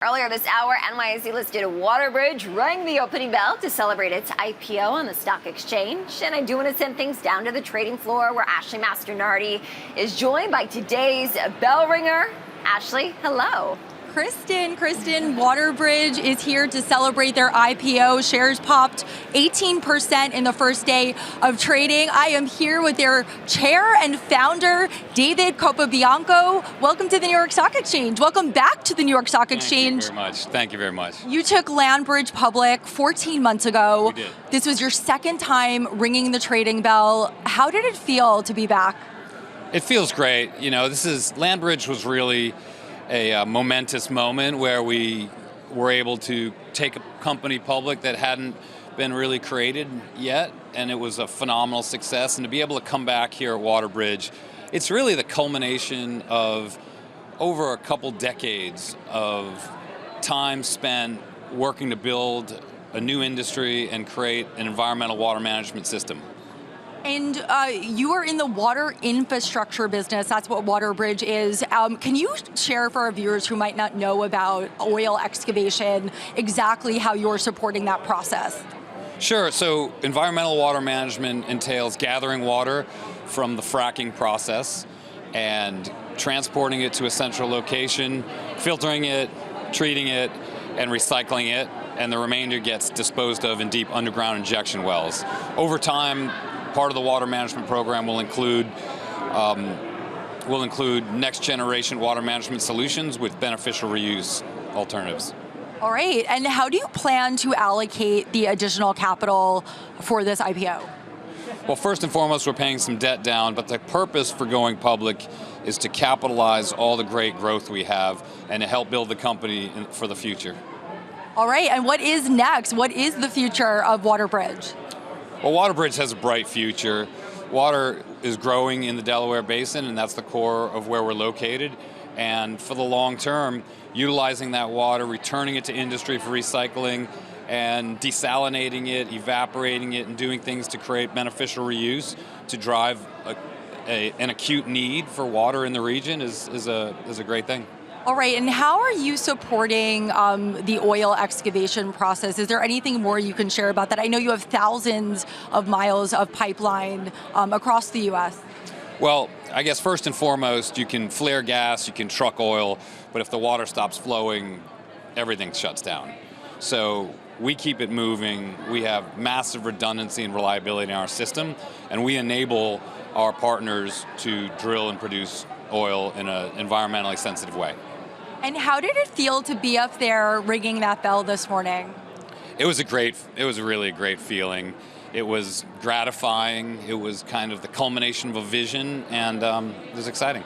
Earlier this hour, NYSE listed WaterBridge rang the opening bell to celebrate its IPO on the stock exchange. And I do want to send things down to the trading floor where Ashley Mastronardi is joined by today's bell ringer. Ashley, hello. Kristen, WaterBridge is here to celebrate their IPO. Shares popped 18% in the first day of trading. I am here with their chair and founder, David Capobianco. Welcome to the New York Stock Exchange. Welcome back to the New York Stock Exchange. Thank you very much. You took LandBridge public 14 months ago. We did. This was your second time ringing the trading bell. How did it feel to be back? It feels great. You know, LandBridge was really a momentous moment where we were able to take a company public that hadn't been really created yet, and it was a phenomenal success. And to be able to come back here at WaterBridge, it's really the culmination of over a couple decades of time spent working to build a new industry and create an environmental water management system. And you are in the water infrastructure business. That's what WaterBridge is. Can you share for our viewers who might not know about oil excavation exactly how you're supporting that process? Sure. So environmental water management entails gathering water from the fracking process and transporting it to a central location, filtering it, treating it, and recycling it, and the remainder gets disposed of in deep underground injection wells. Over time, part of the water management program will include next generation water management solutions with beneficial reuse alternatives. All right, and how do you plan to allocate the additional capital for this IPO? Well, first and foremost, we're paying some debt down, but the purpose for going public is to capitalize all the great growth we have and to help build the company for the future. All right, and what is next? What is the future of WaterBridge? Well, WaterBridge has a bright future. Water is growing in the Delaware Basin, and that's the core of where we're located. And for the long term, utilizing that water, returning it to industry for recycling, and desalinating it, evaporating it, and doing things to create beneficial reuse to drive an acute need for water in the region is a great thing. All right, and how are you supporting the oil excavation process? Is there anything more you can share about that? I know you have thousands of miles of pipeline across the U.S. Well, I guess first and foremost, you can flare gas, you can truck oil, but if the water stops flowing, everything shuts down. So we keep it moving. We have massive redundancy and reliability in our system, and we enable our partners to drill and produce oil in an environmentally sensitive way. And how did it feel to be up there ringing that bell this morning? It was really a great feeling. It was gratifying. It was kind of the culmination of a vision, and it was exciting.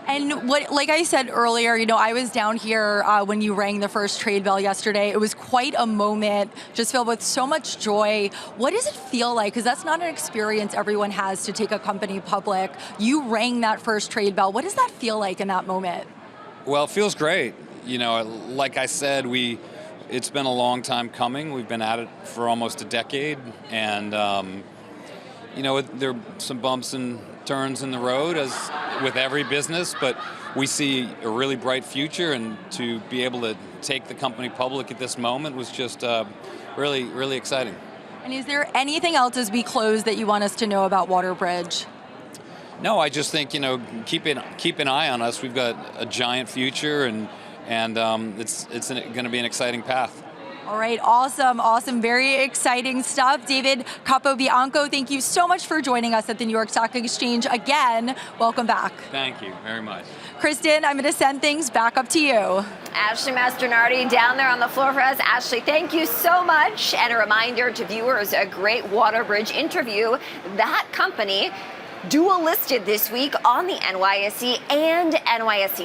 And like I said earlier, you know, I was down here when you rang the first trade bell yesterday. It was quite a moment, just filled with so much joy. What does it feel like? Because that's not an experience everyone has to take a company public. You rang that first trade bell. What does that feel like in that moment? Well, it feels great. You know, like I said, it's been a long time coming. We've been at it for almost a decade, and you know, there are some bumps and turns in the road, as with every business, but we see a really bright future, and to be able to take the company public at this moment was just really exciting. And is there anything else as we close that you want us to know about WaterBridge? No, I just think, you know, keep an eye on us. We've got a giant future, and it's going to be an exciting path. All right, awesome, very exciting stuff. David Capobianco, thank you so much for joining us at the New York Stock Exchange again. Welcome back. Thank you very much. Kristen, I'm going to send things back up to you. Ashley Mastronardi down there on the floor for us. Ashley, thank you so much. And a reminder to viewers, a great WaterBridge interview. That company dual listed this week on the NYSE and NYSE.